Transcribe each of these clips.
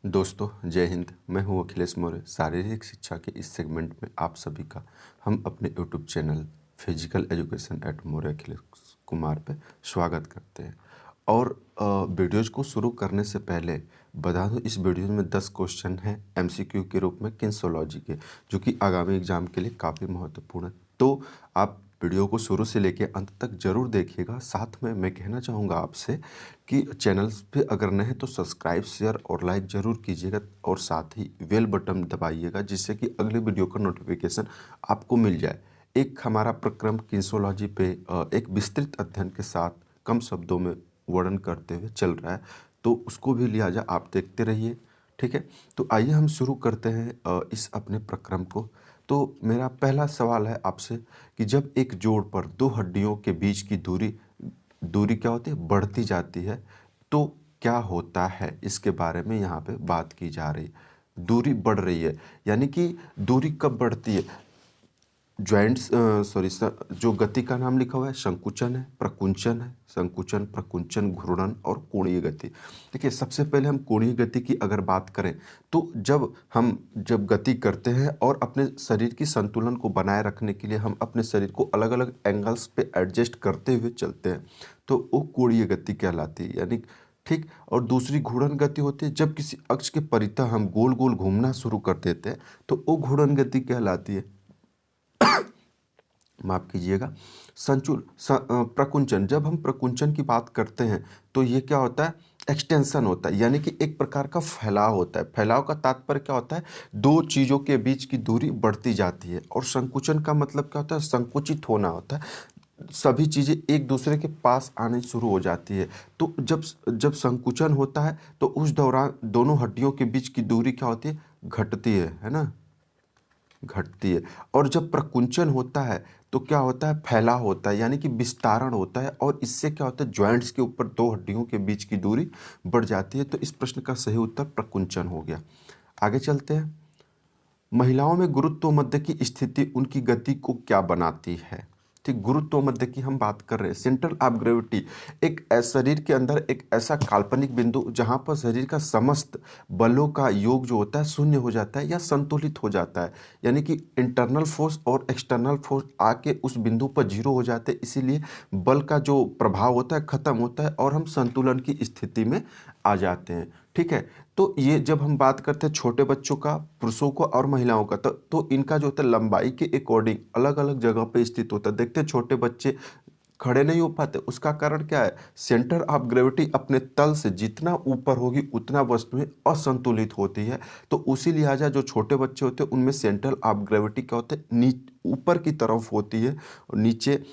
दोस्तों जय हिंद। मैं हूं अखिलेश मौर्य। शारीरिक शिक्षा के इस सेगमेंट में आप सभी का हम अपने YouTube channel physical education at Maurya Akhilesh Kumar पे स्वागत करते हैं। और वीडियोज़ को शुरू करने से पहले बता दूं, इस वीडियो में 10 क्वेश्चन हैं एमसीक्यू के रूप में किन्सोलॉजी के, जो कि आगामी एग्जाम के लिए काफ़ी महत्वपूर्ण है। तो आप वीडियो को शुरू से लेकर अंत तक जरूर देखिएगा। साथ में मैं कहना चाहूँगा आपसे कि चैनल्स पे अगर नए हैं तो सब्सक्राइब, शेयर और लाइक ज़रूर कीजिएगा और साथ ही बेल बटन दबाइएगा, जिससे कि अगले वीडियो का नोटिफिकेशन आपको मिल जाए। एक हमारा प्रक्रम किन्सोलॉजी पे एक विस्तृत अध्ययन के साथ कम शब्दों में वर्णन करते हुए चल रहा है, तो उसको भी लिहाजा आप देखते रहिए। ठीक है, तो आइए हम शुरू करते हैं इस अपने प्रक्रम को। तो मेरा पहला सवाल है आपसे कि जब एक जोड़ पर दो हड्डियों के बीच की दूरी दूरी क्या होती है, बढ़ती जाती है, तो क्या होता है, इसके बारे में यहाँ पे बात की जा रही है। दूरी बढ़ रही है, यानी कि दूरी कब बढ़ती है? ज्वाइंट्स जो गति का नाम लिखा हुआ है, संकुचन है, प्रकुंचन है, संकुचन, प्रकुंचन, घूर्णन और कोणीय गति। देखिए, सबसे पहले हम कोणीय गति की अगर बात करें तो जब गति करते हैं और अपने शरीर की संतुलन को बनाए रखने के लिए हम अपने शरीर को अलग अलग एंगल्स पे एडजस्ट करते हुए चलते हैं, तो वो कोणीय गति कहलाती है। यानी ठीक। और दूसरी घूर्णन गति होती है, जब किसी अक्ष के परितः हम गोल गोल घूमना शुरू कर देते हैं तो वो घूर्णन गति कहलाती है। माफ कीजिएगा। प्रकुंचन, जब हम प्रकुंचन की बात करते हैं तो ये क्या होता है, एक्सटेंशन होता है, यानी कि एक प्रकार का फैलाव होता है। फैलाव का तात्पर्य क्या होता है, दो चीज़ों के बीच की दूरी बढ़ती जाती है। और संकुचन का मतलब क्या होता है, संकुचित होना होता है, सभी चीज़ें एक दूसरे के पास आने शुरू हो जाती है। तो जब जब संकुचन होता है तो उस दौरान दोनों हड्डियों के बीच की दूरी क्या होती है, घटती है ना, घटती है। और जब प्रकुंचन होता है तो क्या होता है, फैलाव होता है, यानी कि विस्तारण होता है। और इससे क्या होता है, ज्वाइंट्स के ऊपर दो हड्डियों के बीच की दूरी बढ़ जाती है। तो इस प्रश्न का सही उत्तर प्रकुंचन हो गया। आगे चलते हैं। महिलाओं में गुरुत्व मध्य की स्थिति उनकी गति को क्या बनाती है? ठीक, गुरुत्व मध्य की हम बात कर रहे हैं। सेंट्रल ऑफ ग्रेविटी शरीर के अंदर एक ऐसा काल्पनिक बिंदु जहां पर शरीर का समस्त बलों का योग जो होता है शून्य हो जाता है या संतुलित हो जाता है। यानी कि इंटरनल फोर्स और एक्सटर्नल फोर्स आके उस बिंदु पर जीरो हो जाते हैं, इसीलिए बल का जो प्रभाव होता है खत्म होता है और हम संतुलन की स्थिति में आ जाते हैं। ठीक है, तो ये जब हम बात करते हैं छोटे बच्चों का, पुरुषों को और महिलाओं का, तो इनका जो होता है लंबाई के अकॉर्डिंग अलग अलग जगह पे स्थित होता है। देखते हैं छोटे बच्चे खड़े नहीं हो पाते, उसका कारण क्या है, सेंटर ऑफ ग्रेविटी अपने तल से जितना ऊपर होगी उतना वस्तुएं असंतुलित होती है। तो उसी लिहाजा जो छोटे बच्चे होते हैं उनमें सेंट्रल ऑफ ग्रेविटी क्या होते हैं, ऊपर की तरफ होती है और नीचे,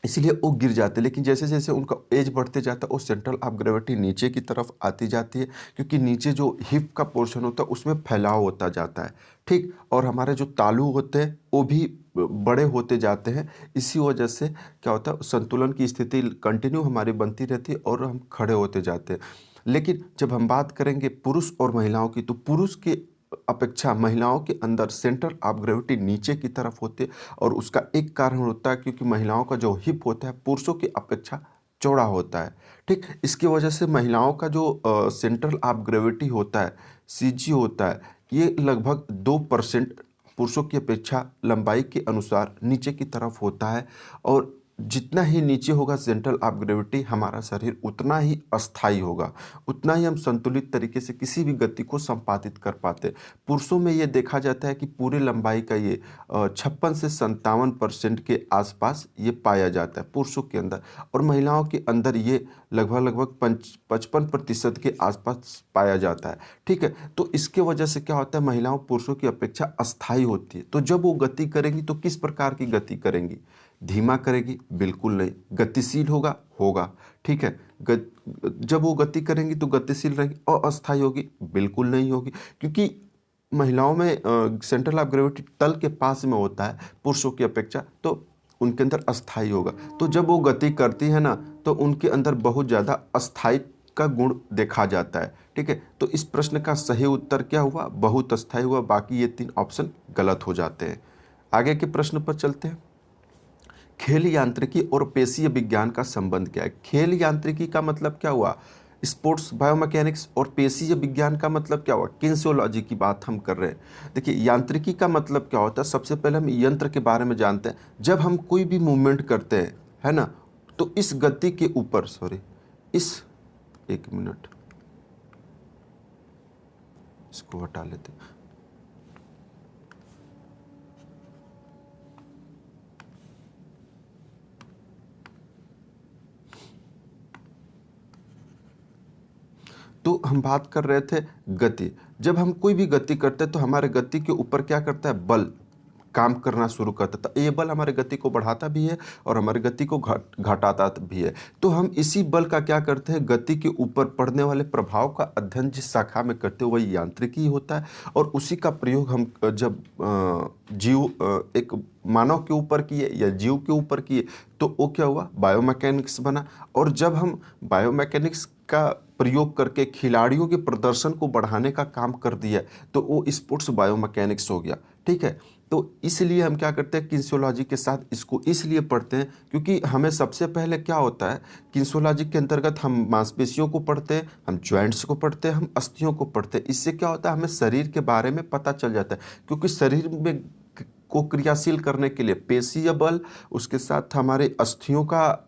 इसीलिए वो गिर जाते हैं। लेकिन जैसे जैसे उनका एज बढ़ते जाता है वो सेंट्रल ऑफ ग्रेविटी नीचे की तरफ आती जाती है, क्योंकि नीचे जो हिप का पोर्शन होता है उसमें फैलाव होता जाता है। ठीक, और हमारे जो तालू होते हैं वो भी बड़े होते जाते हैं। इसी वजह से क्या होता है, संतुलन की स्थिति कंटिन्यू हमारी बनती रहती है और हम खड़े होते जाते हैं। लेकिन जब हम बात करेंगे पुरुष और महिलाओं की, तो पुरुष के अपेक्षा महिलाओं के अंदर सेंटर ऑफ ग्रेविटी नीचे की तरफ होती है। और उसका एक कारण होता है क्योंकि महिलाओं का जो हिप होता है पुरुषों की अपेक्षा चौड़ा होता है। ठीक, इसकी वजह से महिलाओं का जो सेंट्रल ऑफ ग्रेविटी होता है, सीजी होता है, ये लगभग 2% पुरुषों की अपेक्षा लंबाई के अनुसार नीचे की तरफ होता है। और जितना ही नीचे होगा सेंट्रल ऑफ ग्रेविटी, हमारा शरीर उतना ही अस्थायी होगा, उतना ही हम संतुलित तरीके से किसी भी गति को संपादित कर पाते। पुरुषों में ये देखा जाता है कि पूरी लंबाई का ये 56 से 57% के आसपास ये पाया जाता है पुरुषों के अंदर। और महिलाओं के अंदर ये लगभग 55% के आसपास पाया जाता है। ठीक है, तो इसके वजह से क्या होता है, महिलाओं पुरुषों की अपेक्षा अस्थायी होती है। तो जब वो गति करेंगी तो किस प्रकार की गति करेंगी, धीमा करेगी? बिल्कुल नहीं। गतिशील होगा? होगा। ठीक है, जब वो गति करेंगी तो गतिशील रहेगी। अस्थायी होगी? बिल्कुल नहीं होगी, क्योंकि महिलाओं में सेंट्रल ऑफ ग्रेविटी तल के पास में होता है पुरुषों की अपेक्षा, तो उनके अंदर अस्थायी होगा। तो जब वो गति करती है ना तो उनके अंदर बहुत ज़्यादा अस्थायी का गुण देखा जाता है। ठीक है, तो इस प्रश्न का सही उत्तर क्या हुआ, बहुत अस्थायी हुआ। बाकी ये 3 ऑप्शन गलत हो जाते हैं। आगे के प्रश्न पर चलते हैं। खेल यांत्रिकी और पेशीय विज्ञान का संबंध क्या है? खेल यांत्रिकी का मतलब क्या हुआ, स्पोर्ट्स बायोमैकेनिक्स और पेशीय विज्ञान का मतलब क्या हुआ, किनेसियोलॉजी की बात हम कर रहे हैं। देखिए यांत्रिकी का मतलब क्या होता है, सबसे पहले हम यंत्र के बारे में जानते हैं। जब हम कोई भी मूवमेंट करते हैं, है ना, तो इस गति के ऊपर, सॉरी, इस, एक मिनट, इसको हटा लेते हैं। तो हम बात कर रहे थे गति। जब हम कोई भी गति करते हैं तो हमारे गति के ऊपर क्या करता है, बल काम करना शुरू करता है। तो ये बल हमारे गति को बढ़ाता भी है और हमारी गति को घटाता भी है। तो हम इसी बल का क्या करते हैं, गति के ऊपर पड़ने वाले प्रभाव का अध्ययन जिस शाखा में करते हैं वही यांत्रिकी होता है। और उसी का प्रयोग हम जब एक मानव के ऊपर किए या जीव के ऊपर किए तो वो क्या हुआ, बायोमैकेनिक्स बना। और जब हम बायोमैकेनिक्स का प्रयोग करके खिलाड़ियों के प्रदर्शन को बढ़ाने का काम कर दिया तो वो स्पोर्ट्स बायोमैकेनिक्स हो गया। ठीक है, तो इसलिए हम क्या करते हैं, किनेसियोलॉजी के साथ इसको इसलिए पढ़ते हैं क्योंकि हमें सबसे पहले क्या होता है, किनेसियोलॉजी के अंतर्गत हम मांसपेशियों को पढ़ते हैं, हम जॉइंट्स को पढ़ते हैं, हम अस्थियों को पढ़ते हैं। इससे क्या होता है, हमें शरीर के बारे में पता चल जाता है। क्योंकि शरीर में को क्रियाशील करने के लिए पेशीय बल, उसके साथ हमारे अस्थियों का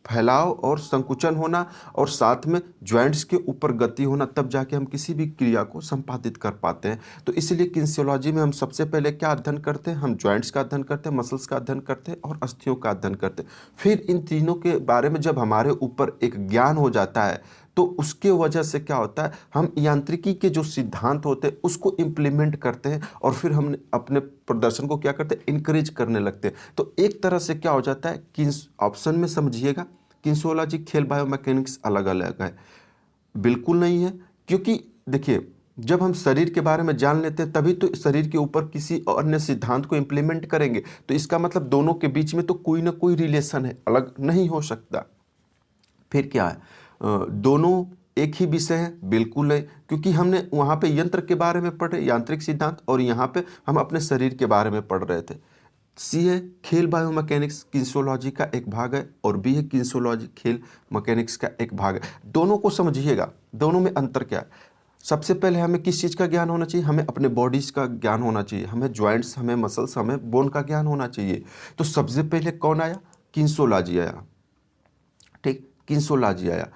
फैलाव और संकुचन होना और साथ में जॉइंट्स के ऊपर गति होना, तब जाके हम किसी भी क्रिया को संपादित कर पाते हैं। तो इसलिए किनेसियोलॉजी में हम सबसे पहले क्या अध्ययन करते हैं, हम जॉइंट्स का अध्ययन करते हैं, मसल्स का अध्ययन करते हैं और अस्थियों का अध्ययन करते हैं। फिर इन तीनों के बारे में जब हमारे ऊपर एक ज्ञान हो जाता है तो उसके वजह से क्या होता है, हम यांत्रिकी के जो सिद्धांत होते हैं उसको इम्प्लीमेंट करते हैं और फिर हम अपने प्रदर्शन को क्या करते हैं, इनकरेज करने लगते हैं। तो एक तरह से क्या हो जाता है, किस ऑप्शन में समझिएगा, किनेसियोलॉजी खेल बायोमैकेनिक्स अलग अलग है, बिल्कुल नहीं है। क्योंकि देखिए जब हम शरीर के बारे में जान लेते हैं तभी तो शरीर के ऊपर किसी अन्य सिद्धांत को इम्प्लीमेंट करेंगे। तो इसका मतलब दोनों के बीच में तो कोई ना कोई रिलेशन है, अलग नहीं हो सकता। फिर क्या है, दोनों एक ही विषय है, बिल्कुल है। क्योंकि हमने वहाँ पे यंत्र के बारे में पढ़े, यांत्रिक सिद्धांत, और यहाँ पे हम अपने शरीर के बारे में पढ़ रहे थे। सी है खेल बायोमैकेनिक्स किनेसियोलॉजी का एक भाग है और बी है किनेसियोलॉजी खेल मैकेनिक्स का एक भाग है। दोनों को समझिएगा, दोनों में अंतर क्या है। सबसे पहले हमें किस चीज़ का ज्ञान होना चाहिए, हमें अपने बॉडीज़ का ज्ञान होना चाहिए, हमें जॉइंट्स, हमें मसल्स, हमें बोन का ज्ञान होना चाहिए। तो सबसे पहले कौन आया, किनेसियोलॉजी आया। ठीक, किनेसियोलॉजी आया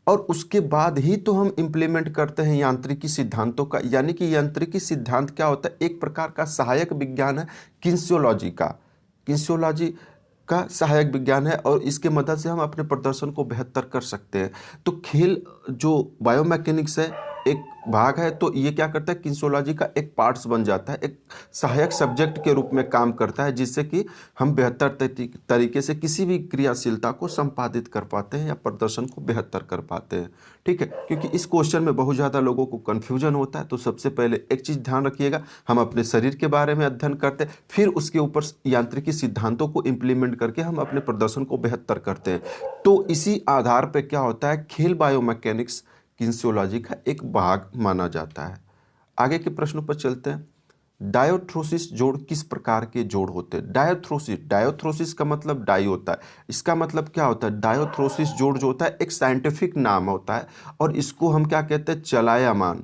और उसके बाद ही तो हम इम्प्लीमेंट करते हैं यांत्रिकी सिद्धांतों का। यानी कि यांत्रिकी सिद्धांत क्या होता है, एक प्रकार का सहायक विज्ञान है किनेसियोलॉजी का। किनेसियोलॉजी का सहायक विज्ञान है और इसके मदद से हम अपने प्रदर्शन को बेहतर कर सकते हैं। तो खेल जो बायोमैकेनिक्स है एक भाग है, तो ये क्या करता है, किनेसियोलॉजी का एक पार्ट्स बन जाता है, एक सहायक सब्जेक्ट के रूप में काम करता है, जिससे कि हम बेहतर तरीके से किसी भी क्रियाशीलता को संपादित कर पाते हैं या प्रदर्शन को बेहतर कर पाते हैं। ठीक है, क्योंकि इस क्वेश्चन में बहुत ज़्यादा लोगों को कन्फ्यूजन होता है। तो सबसे पहले एक चीज़ ध्यान रखिएगा, हम अपने शरीर के बारे में अध्ययन करते हैं, फिर उसके ऊपर यांत्रिकी सिद्धांतों को इम्प्लीमेंट करके हम अपने प्रदर्शन को बेहतर करते हैं। तो इसी आधार पर क्या होता है, खेल बायोमैकेनिक्स किनेसियोलॉजी का एक भाग माना जाता है। आगे के प्रश्नों पर चलते हैं। डायोथ्रोसिस जोड़ किस प्रकार के जोड़ होते हैं। डायोथ्रोसिस का मतलब डाई होता है, इसका मतलब क्या होता है, डायोथ्रोसिस जोड़ जो होता है एक साइंटिफिक नाम होता है और इसको हम क्या कहते हैं, चलायमान,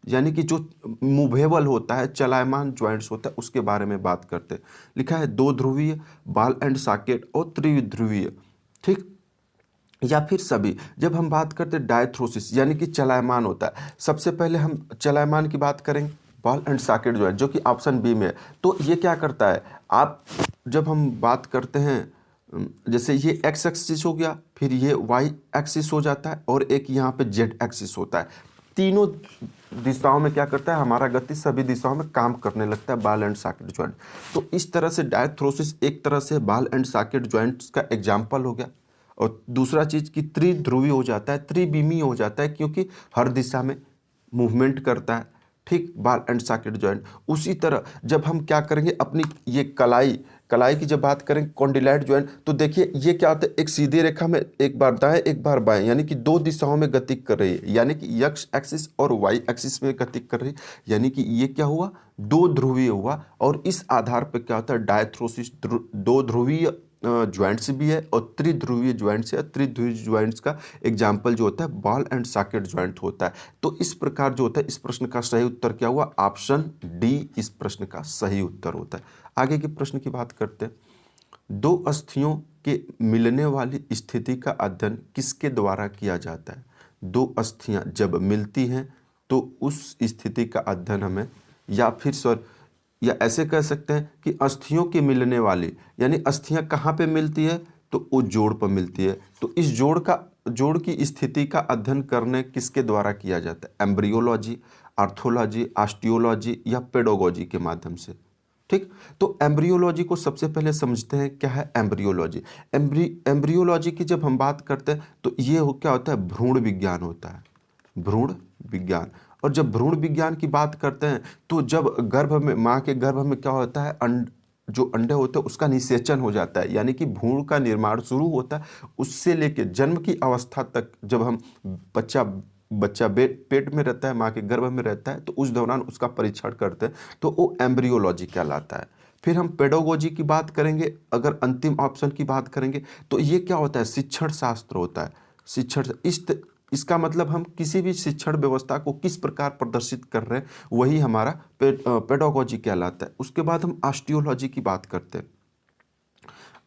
यानी कि जो मूवेबल होता है, चलायमान जॉइंट्स होता है, उसके बारे में बात करते हैं। लिखा है दो ध्रुवीय, बॉल एंड सॉकेट और त्रिध्रुवीय। ठीक, या फिर सभी। जब हम बात करते हैं डायथ्रोसिस यानी कि चलायमान होता है, सबसे पहले हम चलायमान की बात करेंगे, बॉल एंड सॉकेट जो है, जो कि ऑप्शन बी में है। तो ये क्या करता है, आप जब हम बात करते हैं जैसे ये एक्स एक्सिस हो गया, फिर ये वाई एक्सिस हो जाता है और एक यहाँ पे जेड एक्सिस होता है। तीनों दिशाओं में क्या करता है, हमारा गति सभी दिशाओं में काम करने लगता है बॉल एंड सॉकेट जॉइंट। तो इस तरह से डायथ्रोसिस एक तरह से बॉल एंड सॉकेट जॉइंट्स का एग्जाम्पल हो गया। और दूसरा चीज़ कि त्रिध्रुवी हो जाता है, त्रिविमी हो जाता है, क्योंकि हर दिशा में मूवमेंट करता है। ठीक, बॉल एंड सॉकेट जॉइंट। उसी तरह जब हम क्या करेंगे, अपनी ये कलाई की जब बात करें कॉन्डिलाइट जॉइंट, तो देखिए ये क्या होता है, एक सीधी रेखा में एक बार दाएं एक बार बाएं, यानी कि दो दिशाओं में गति कर रही है, यानी कि एक्स एक्सिस और वाई एक्सिस में गति कर रही है, यानी कि ये क्या हुआ, दो ध्रुवीय हुआ। और इस आधार पर क्या होता है, डायथ्रोसिस दो ध्रुवीय ज्वाइंट्स भी है और त्रिध्रुवीय ज्वाइंट्स है। त्रिध्रुवीय ज्वाइंट्स का एग्जाम्पल जो होता है बॉल एंड सॉकेट ज्वाइंट होता है। तो इस प्रकार जो होता है, इस प्रश्न का सही उत्तर क्या हुआ? ऑप्शन डी इस प्रश्न का सही उत्तर होता है। आगे के प्रश्न की बात करते हैं। दो अस्थियों के मिलने वाली स्थिति का अध्ययन किसके द्वारा किया जाता है? दो अस्थियां जब मिलती हैं तो उस स्थिति का अध्ययन हमें, या फिर सर या ऐसे कह सकते हैं कि अस्थियों के मिलने वाली, यानी अस्थियां कहाँ पे मिलती है? तो वो जोड़ पर मिलती है। तो इस जोड़ की स्थिति का अध्ययन करने किसके द्वारा किया जाता है? एम्ब्रियोलॉजी, आर्थोलॉजी, ऑस्टियोलॉजी या पेडोगोजी के माध्यम से। ठीक, तो एम्ब्रियोलॉजी को सबसे पहले समझते हैं। क्या है एम्ब्रियोलॉजी? एम्ब्रियोलॉजी की जब हम बात करते हैं तो ये क्या होता है? भ्रूण विज्ञान होता है, भ्रूण विज्ञान। और जब भ्रूण विज्ञान की बात करते हैं तो जब गर्भ में, माँ के गर्भ में क्या होता है? जो अंडे होते हैं उसका निषेचन हो जाता है, यानी कि भ्रूण का निर्माण शुरू होता है। उससे लेके जन्म की अवस्था तक जब हम बच्चा पेट में रहता है, माँ के गर्भ में रहता है, तो उस दौरान उसका परीक्षण करते हैं, तो वो एम्ब्रियोलॉजी कहलाता है। फिर हम पेडोगोजी की बात करेंगे, अगर अंतिम ऑप्शन की बात करेंगे तो ये क्या होता है? शिक्षण शास्त्र होता है। शिक्षण, इसका मतलब हम किसी भी शिक्षण व्यवस्था को किस प्रकार प्रदर्शित कर रहे हैं, वही हमारा पेडोगोजी कहलाता है। उसके बाद हम ऑस्टियोलॉजी की बात करते हैं।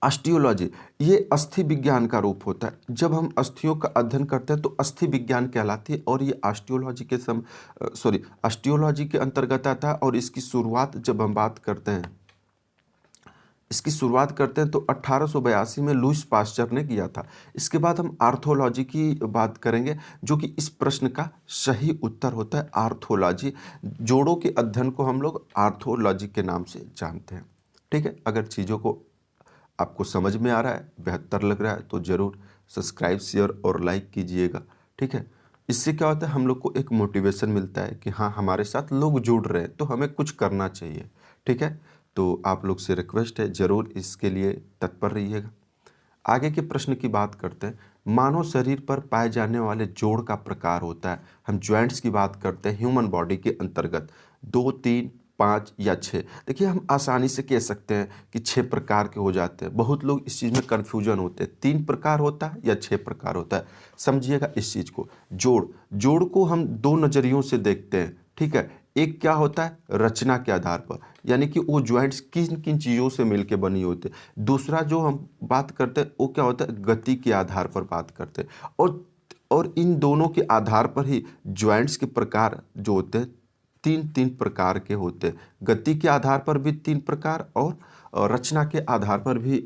ऑस्टियोलॉजी ये अस्थि विज्ञान का रूप होता है। जब हम अस्थियों का अध्ययन करते हैं तो अस्थि विज्ञान कहलाती है, और ये ऑस्टियोलॉजी के अंतर्गत आता है। और इसकी शुरुआत जब हम बात करते हैं, तो 1882 में लुईस पास्चर ने किया था। इसके बाद हम आर्थोलॉजी की बात करेंगे, जो कि इस प्रश्न का सही उत्तर होता है आर्थोलॉजी। जोड़ों के अध्ययन को हम लोग आर्थोलॉजी के नाम से जानते हैं। ठीक है, अगर चीज़ों को आपको समझ में आ रहा है, बेहतर लग रहा है, तो ज़रूर सब्सक्राइब, शेयर और लाइक कीजिएगा। ठीक है, इससे क्या होता है? हम लोग को एक मोटिवेशन मिलता है कि हाँ, हमारे साथ लोग जुड़ रहे हैं, तो हमें कुछ करना चाहिए। ठीक है, तो आप लोग से रिक्वेस्ट है, ज़रूर इसके लिए तत्पर रहिएगा। आगे के प्रश्न की बात करते हैं। मानव शरीर पर पाए जाने वाले जोड़ का प्रकार होता है, हम ज्वाइंट्स की बात करते हैं ह्यूमन बॉडी के अंतर्गत, 2, 3, 5 या 6। देखिए, हम आसानी से कह सकते हैं कि 6 प्रकार के हो जाते हैं। बहुत लोग इस चीज़ में कन्फ्यूजन होते हैं, 3 प्रकार होता है या 6 प्रकार होता है। समझिएगा इस चीज़ को। जोड़ को हम 2 नज़रियों से देखते हैं। ठीक है, एक क्या होता है? रचना के आधार पर, यानी कि वो ज्वाइंट्स किन किन चीज़ों से मिलकर बनी होती है। दूसरा जो हम बात करते हैं वो क्या होता है? गति के आधार पर बात करते हैं। और इन दोनों के आधार पर ही ज्वाइंट्स के प्रकार जो होते हैं 3 प्रकार के होते हैं। गति के आधार पर भी 3 प्रकार, और रचना के आधार पर भी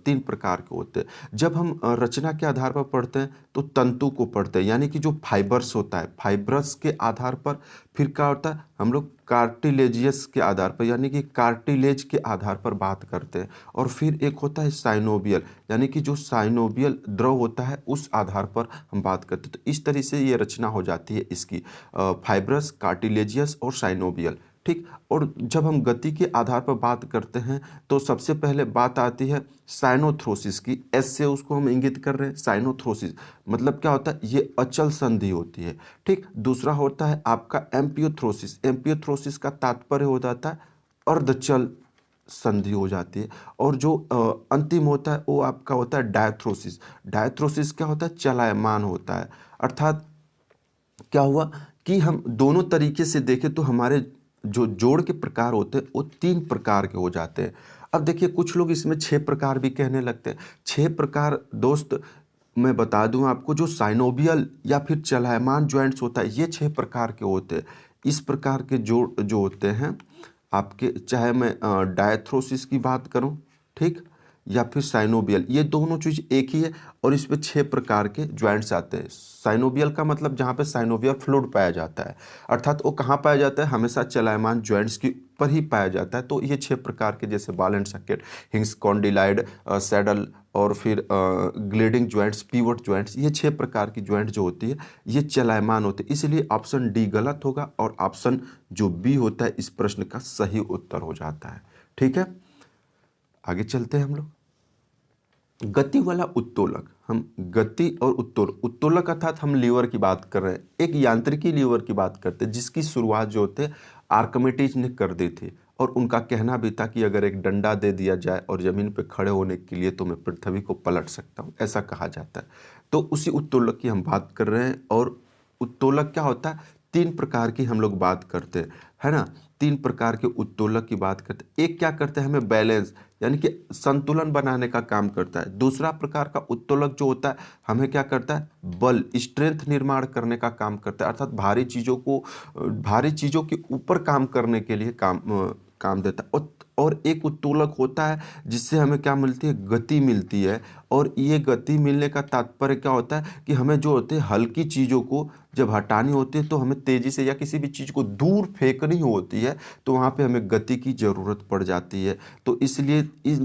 3 प्रकार के होते हैं। जब हम रचना के आधार पर पढ़ते हैं तो तंतु को पढ़ते हैं, यानी कि जो फाइबर्स होता है, फाइबर्स के आधार पर। फिर क्या होता है? हम लोग कार्टिलेजियस के आधार पर, यानी कि कार्टिलेज के आधार पर बात करते हैं। और फिर एक होता है साइनोवियल, यानी कि जो साइनोवियल द्रव होता है उस आधार पर हम बात करते हैं। तो इस तरह से ये रचना हो जाती है इसकी, फाइब्रस, कार्टिलेजियस और साइनोवियल। ठीक, और जब हम गति के आधार पर बात करते हैं तो सबसे पहले बात आती है साइनोथ्रोसिस की। एस से उसको हम इंगित कर रहे हैं, साइनोथ्रोसिस मतलब क्या होता है? ये अचल संधि होती है। ठीक, दूसरा होता है आपका एम्पियोथ्रोसिस। एम्पियोथ्रोसिस का तात्पर्य हो जाता है अर्धचल संधि हो जाती है। और जो अंतिम होता है वो आपका होता है डायथ्रोसिस। डायथ्रोसिस क्या होता है? चलायमान होता है। अर्थात क्या हुआ कि हम दोनों तरीके से देखें तो हमारे जो जोड़ के प्रकार होते हैं वो 3 प्रकार के हो जाते हैं। अब देखिए, कुछ लोग इसमें 6 प्रकार भी कहने लगते हैं। 6 प्रकार दोस्त मैं बता दूं आपको, जो साइनोवियल या फिर चलायमान ज्वाइंट्स होता है, ये 6 प्रकार के होते हैं। इस प्रकार के जोड़ जो होते हैं आपके, चाहे मैं डायथ्रोसिस की बात करूं, ठीक, या फिर साइनोवियल, ये दोनों चीज़ एक ही है। और इसमें 6 प्रकार के ज्वाइंट्स आते हैं। साइनोवियल का मतलब जहाँ पे साइनोवियल फ्लूइड पाया जाता है, अर्थात वो कहाँ पाया जाता है? हमेशा चलायमान ज्वाइंट्स की पर ही पाया जाता है। तो ये 6 प्रकार के, जैसे ball and socket, hinges, condyloid, saddle, और फिर ग्लेडिंग ज्वाइंट्स, पिवट ज्वाइंट्स, ये 6 प्रकार की ज्वाइंट जो होती है ये चलायमान होती है। इसलिए ऑप्शन डी गलत होगा, और ऑप्शन जो बी होता है इस प्रश्न का सही उत्तर हो जाता है। ठीक है, आगे चलते हैं हम लोग। गति वाला उत्तोलक, हम गति और उत्तोलक अर्थात हम लीवर की बात कर रहे हैं। एक यांत्रिकी लीवर की बात करते हैं जिसकी शुरुआत जो होते आर्किमिडीज ने कर दी थी। और उनका कहना भी था कि अगर एक डंडा दे दिया जाए और ज़मीन पे खड़े होने के लिए तो मैं पृथ्वी को पलट सकता हूँ, ऐसा कहा जाता है। तो उसी उत्तोलक की हम बात कर रहे हैं। और उत्तोलक क्या होता है, 3 प्रकार की हम लोग बात करते हैं, है ना? 3 प्रकार के उत्तोलक की बात करते हैं। एक क्या करते हैं, हमें बैलेंस यानी कि संतुलन बनाने का काम करता है। दूसरा प्रकार का उत्तोलक जो होता है हमें क्या करता है, बल स्ट्रेंथ निर्माण करने का काम करता है, अर्थात भारी चीज़ों के ऊपर काम करने के लिए काम देता है। और एक उत्तोलक होता है जिससे हमें क्या मिलती है, गति मिलती है। और ये गति मिलने का तात्पर्य क्या होता है कि हमें जो होते हैं हल्की चीज़ों को जब हटानी होती है तो हमें तेज़ी से या किसी भी चीज़ को दूर फेंकनी होती है तो वहाँ पे हमें गति की ज़रूरत पड़ जाती है। तो इसलिए इस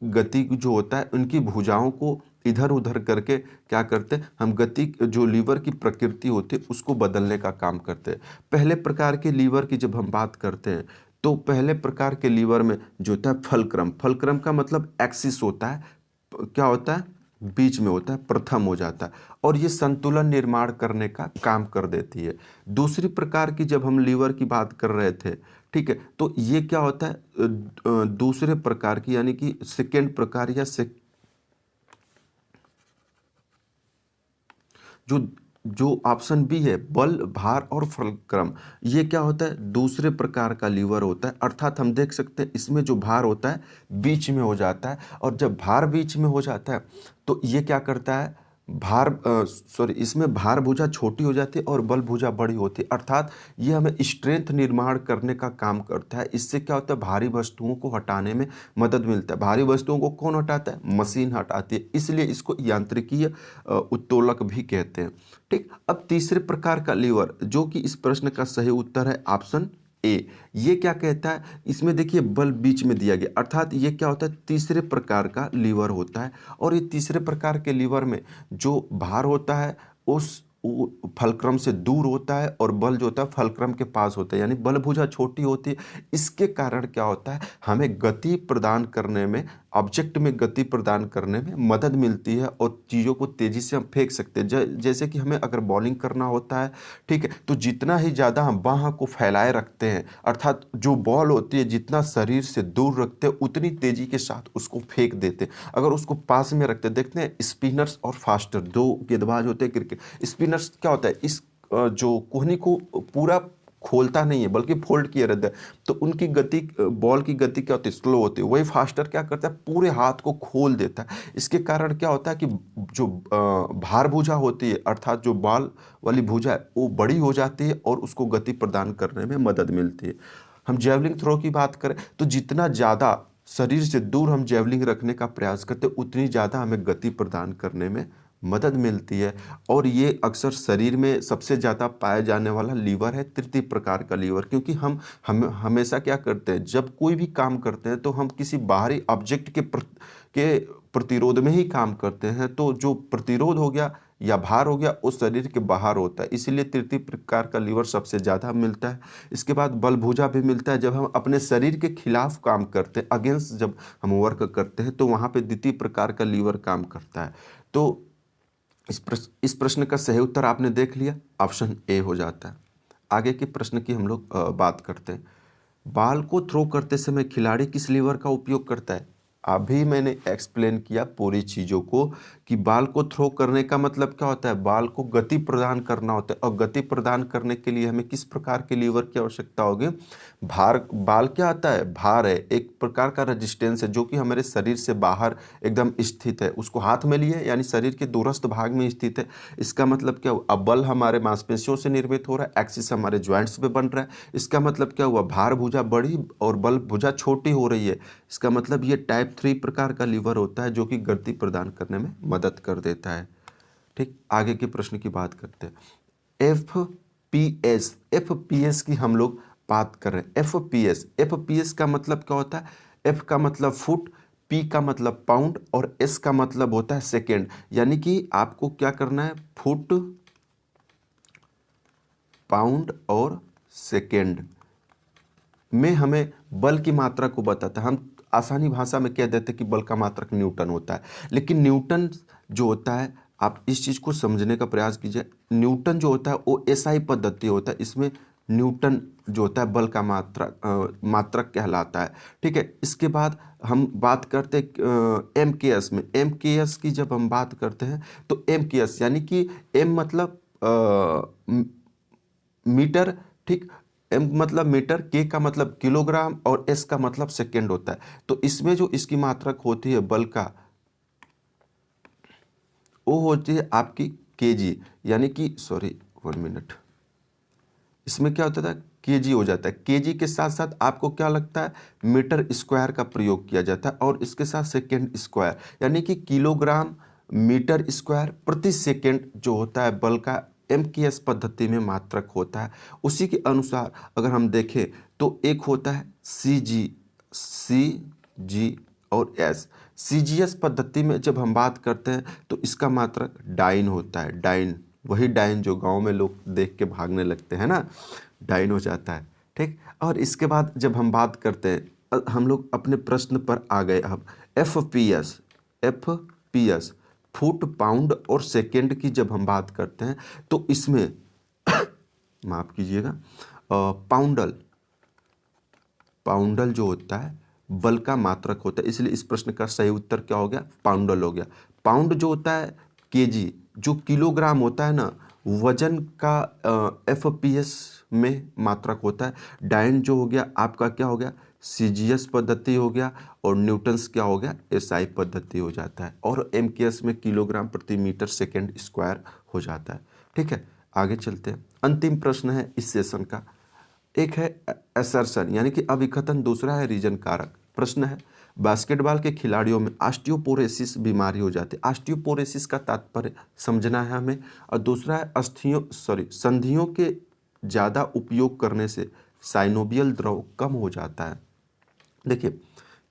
गति जो होता है उनकी भुजाओं को इधर उधर करके क्या करते हैं, हम गति जो लीवर की प्रकृति होती है उसको बदलने का काम करते हैं। पहले प्रकार के लीवर की जब हम बात करते हैं तो पहले प्रकार के लीवर में जो होता है फलक्रम, फलक्रम का मतलब एक्सिस होता है, क्या होता है, बीच में होता है, प्रथम हो जाता है और ये संतुलन निर्माण करने का काम कर देती है। दूसरी प्रकार की जब हम लीवर की बात कर रहे थे, ठीक है, तो ये क्या होता है, दूसरे प्रकार की यानी कि सेकेंड प्रकार या जो जो ऑप्शन बी है बल भार और फलक्रम, ये क्या होता है, दूसरे प्रकार का लीवर होता है। अर्थात हम देख सकते हैं इसमें जो भार होता है बीच में हो जाता है और जब भार बीच में हो जाता है तो ये क्या करता है, इसमें भार भुजा छोटी हो जाती है और बल भुजा बड़ी होती है। अर्थात ये हमें स्ट्रेंथ निर्माण करने का काम करता है। इससे क्या होता है, भारी वस्तुओं को हटाने में मदद मिलता है। भारी वस्तुओं को कौन हटाता है, मशीन हटाती है, इसलिए इसको यांत्रिकीय उत्तोलक भी कहते हैं। ठीक, अब तीसरे प्रकार का लीवर जो कि इस प्रश्न का सही उत्तर है ऑप्शन ए। ये क्या कहता है, इसमें देखिए बल बीच में दिया गया, अर्थात ये क्या होता है, तीसरे प्रकार का लीवर होता है। और ये तीसरे प्रकार के लीवर में जो भार होता है उस फलक्रम से दूर होता है और बल जो होता है फलक्रम के पास होता है, यानी बल भुजा छोटी होती है। इसके कारण क्या होता है, हमें गति प्रदान करने में, ऑब्जेक्ट में गति प्रदान करने में मदद मिलती है और चीज़ों को तेज़ी से हम फेंक सकते हैं। जैसे कि हमें अगर बॉलिंग करना होता है, ठीक है, तो जितना ही ज़्यादा हम बाह को फैलाए रखते हैं, अर्थात जो बॉल होती है जितना शरीर से दूर रखते हैं उतनी तेज़ी के साथ उसको फेंक देते हैं। अगर उसको पास में रखते, देखते हैं स्पिनर्स और फास्टर, दो गेंदबाज होते हैं क्रिकेट। स्पिनर्स क्या होता है, इस जो कोहनी को पूरा खोलता नहीं है बल्कि फोल्ड किया रहता है, तो उनकी गति, बॉल की गति क्या होती है, स्लो होती है। वही फास्टर क्या करता है, पूरे हाथ को खोल देता है। इसके कारण क्या होता है कि जो भार भुजा होती है, अर्थात जो बॉल वाली भुजा है वो बड़ी हो जाती है और उसको गति प्रदान करने में मदद मिलती है। हम जेवलिंग थ्रो की बात करें तो जितना ज़्यादा शरीर से दूर हम जेवलिंग रखने का प्रयास करते हैं उतनी ज़्यादा हमें गति प्रदान करने में मदद मिलती है। और ये अक्सर शरीर में सबसे ज़्यादा पाया जाने वाला लीवर है तृतीय प्रकार का लीवर, क्योंकि हम हमेशा क्या करते हैं, जब कोई भी काम करते हैं तो हम किसी बाहरी ऑब्जेक्ट के प्रतिरोध में ही काम करते हैं। तो जो प्रतिरोध हो गया या भार हो गया वो शरीर के बाहर होता है, इसीलिए तृतीय प्रकार का लीवर सबसे ज़्यादा मिलता है। इसके बाद बल भुजा भी मिलता है, जब हम अपने शरीर के खिलाफ काम करते हैं, अगेंस्ट जब हम वर्क करते हैं तो वहाँ पे द्वितीय प्रकार का लीवर काम करता है। तो इस प्रश्न का सही उत्तर आपने देख लिया, ऑप्शन ए हो जाता है। आगे के प्रश्न की हम लोग बात करते हैं। बॉल को थ्रो करते समय खिलाड़ी किस लीवर का उपयोग करता है। अभी मैंने एक्सप्लेन किया पूरी चीज़ों को कि बॉल को थ्रो करने का मतलब क्या होता है, बॉल को गति प्रदान करना होता है और गति प्रदान करने के लिए हमें किस प्रकार के लीवर की आवश्यकता होगी। भार, बॉल क्या आता है, भार है, एक प्रकार का रेजिस्टेंस है जो कि हमारे शरीर से बाहर एकदम स्थित है, उसको हाथ में लिए यानी शरीर के दूरस्थ भाग में स्थित है। इसका मतलब क्या हुआ, अब बल हमारे मांसपेशियों से निर्मित हो रहा है, एक्सिस हमारे ज्वाइंट्स पे बन रहा है। इसका मतलब क्या हुआ, भार भुजा बड़ी और बल भुजा छोटी हो रही है। इसका मतलब ये टाइप 3 प्रकार का लीवर होता है जो कि गति प्रदान करने में मदद कर देता है। ठीक, आगे के प्रश्न की बात करते हैं। एफपीएस की हम लोग बात कर रहे हैं। एफपीएस का मतलब क्या होता है, एफ का मतलब फुट, पी का मतलब पाउंड और एस का मतलब होता है सेकेंड। यानी कि आपको क्या करना है, फुट, पाउंड और सेकेंड में हमें बल की मात्रा को बताता है। हम आसानी भाषा में कह देते हैं कि बल का मात्रक न्यूटन होता है, लेकिन न्यूटन जो होता है, आप इस चीज़ को समझने का प्रयास कीजिए, न्यूटन जो होता है वो एसआई पद्धति होता है। इसमें न्यूटन जो होता है बल का मात्रक कहलाता है। ठीक है, इसके बाद हम बात करते हैं एम के एस में। एम के एस की जब हम बात करते हैं तो एम के एस यानी कि एम मतलब मीटर, ठीक, एम मतलब मीटर, के का मतलब किलोग्राम और एस का मतलब सेकेंड होता है। तो इसमें जो इसकी मात्रक होती है बल का, वो होती है आपकी केजी, यानी कि सॉरी 1 मिनट, इसमें क्या होता था केजी हो जाता है। केजी के साथ साथ आपको क्या लगता है मीटर स्क्वायर का प्रयोग किया जाता है और इसके साथ सेकेंड स्क्वायर, यानी कि किलोग्राम मीटर स्क्वायर प्रति सेकेंड जो होता है बल का एमकेएस पद्धति में मात्रक होता है। उसी के अनुसार अगर हम देखें तो एक होता है सी जी और एस। सीजीएस पद्धति में जब हम बात करते हैं तो इसका मात्रक डाइन होता है। डाइन, वही डाइन जो गांव में लोग देख के भागने लगते हैं ना, डाइन हो जाता है। ठीक, और इसके बाद जब हम बात करते हैं हम लोग अपने प्रश्न पर आ गए। अब F P S foot pound और सेकेंड की जब हम बात करते हैं तो इसमें माफ कीजिएगा, पाउंडल पाउंडल जो होता है बल का मात्रक होता है, इसलिए इस प्रश्न का सही उत्तर क्या हो गया, पाउंडल हो गया। पाउंड जो होता है केजी, जो किलोग्राम होता है ना, वजन का एफपीएस में मात्रक होता है। डाइन जो हो गया आपका क्या हो गया, सीजीएस पद्धति हो गया, और न्यूटन्स क्या हो गया, एसआई पद्धति हो जाता है, और एमकेएस में किलोग्राम प्रति मीटर सेकेंड स्क्वायर हो जाता है। ठीक है, आगे चलते हैं। अंतिम प्रश्न है इस सेशन का, एक है असर्शन यानी कि अभिकथन, दूसरा है रीजन कारक। प्रश्न है बास्केटबॉल के खिलाड़ियों में ऑस्टियोपोरोसिस बीमारी हो जाती है। ऑस्टियोपोरोसिस का तात्पर्य समझना है हमें, और दूसरा है संधियों के ज़्यादा उपयोग करने से साइनोवियल द्रव कम हो जाता है। देखिए,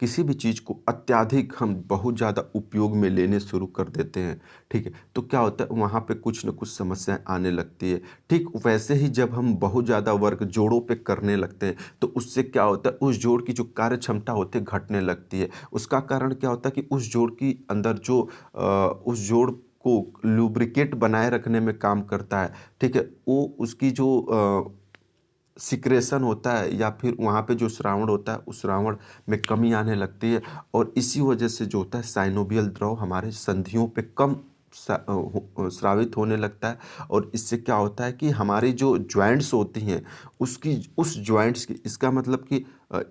किसी भी चीज़ को अत्यधिक हम बहुत ज़्यादा उपयोग में लेने शुरू कर देते हैं, ठीक है, तो क्या होता है वहाँ पे कुछ न कुछ समस्याएं आने लगती है। ठीक वैसे ही जब हम बहुत ज़्यादा वर्क जोड़ों पे करने लगते हैं तो उससे क्या होता है उस जोड़ की जो कार्य क्षमता होती है घटने लगती है। उसका कारण क्या होता है कि उस जोड़ की अंदर जो उस जोड़ को लुब्रिकेट बनाए रखने में काम करता है, ठीक है, वो उसकी जो सिक्रेशन होता है या फिर वहाँ पे जो श्रावण होता है उस श्रावण में कमी आने लगती है, और इसी वजह से जो होता है साइनोवियल द्रव हमारे संधियों पे कम स्रावित होने लगता है। और इससे क्या होता है कि हमारी जो जॉइंट्स होती हैं उसकी उस जॉइंट्स की, इसका मतलब कि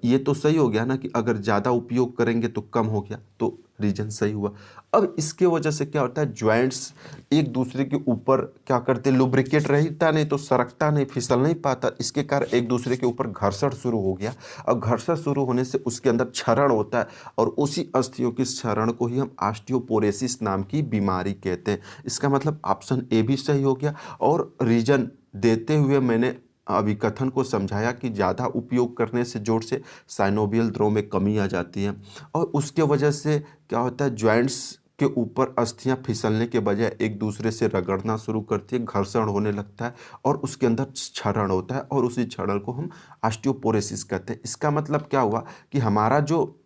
ये तो सही हो गया ना कि अगर ज़्यादा उपयोग करेंगे तो कम हो गया, तो रीजन सही हुआ। अब इसके वजह से क्या होता है जॉइंट्स एक दूसरे के ऊपर क्या करते, लुब्रिकेट रहता नहीं तो सरकता नहीं, फिसल नहीं पाता, इसके कारण एक दूसरे के ऊपर घर्षण शुरू हो गया, और घर्षण शुरू होने से उसके अंदर क्षरण होता है, और उसी अस्थियों के क्षरण को ही हम ऑस्टियोपोरोसिस नाम की बीमारी कहते हैं। इसका मतलब ऑप्शन ए भी सही हो गया, और रीजन देते हुए मैंने अभिकथन को समझाया कि ज़्यादा उपयोग करने से जोड़ से साइनोवियल द्रव में कमी आ जाती है, और उसके वजह से क्या होता है जॉइंट्स के ऊपर अस्थियां फिसलने के बजाय एक दूसरे से रगड़ना शुरू करती है, घर्षण होने लगता है, और उसके अंदर क्षरण होता है, और उसी क्षरण को हम ऑस्टियोपोरोसिस कहते हैं। इसका मतलब क्या हुआ कि हमारा जो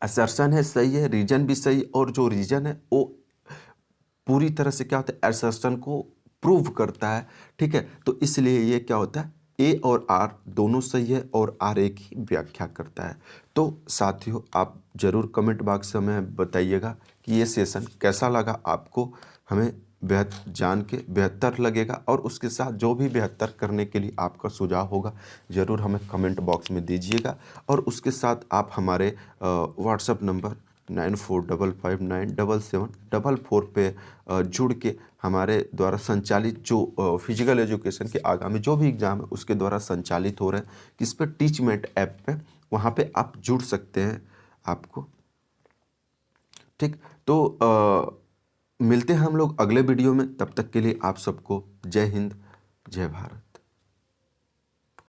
असर्शन है सही है, रीजन भी सही, और जो रीजन है वो पूरी तरह से क्या होता है असर्शन को प्रूव करता है। ठीक है, तो इसलिए ये क्या होता है ए और आर दोनों सही है, और आर ए की व्याख्या करता है। तो साथियों आप जरूर कमेंट बॉक्स में हमें बताइएगा कि ये सेशन कैसा लगा आपको, हमें जान के बेहतर लगेगा, और उसके साथ जो भी बेहतर करने के लिए आपका सुझाव होगा ज़रूर हमें कमेंट बॉक्स में दीजिएगा। और उसके साथ आप हमारे व्हाट्सएप नंबर 94559774 पे जुड़ के हमारे द्वारा संचालित जो फिजिकल एजुकेशन के आगामी जो भी एग्ज़ाम है उसके द्वारा संचालित हो रहे हैं, किस पे टीचमेंट ऐप पे, वहाँ पे आप जुड़ सकते हैं आपको। ठीक, तो मिलते हैं हम लोग अगले वीडियो में, तब तक के लिए आप सबको जय हिंद, जय भारत।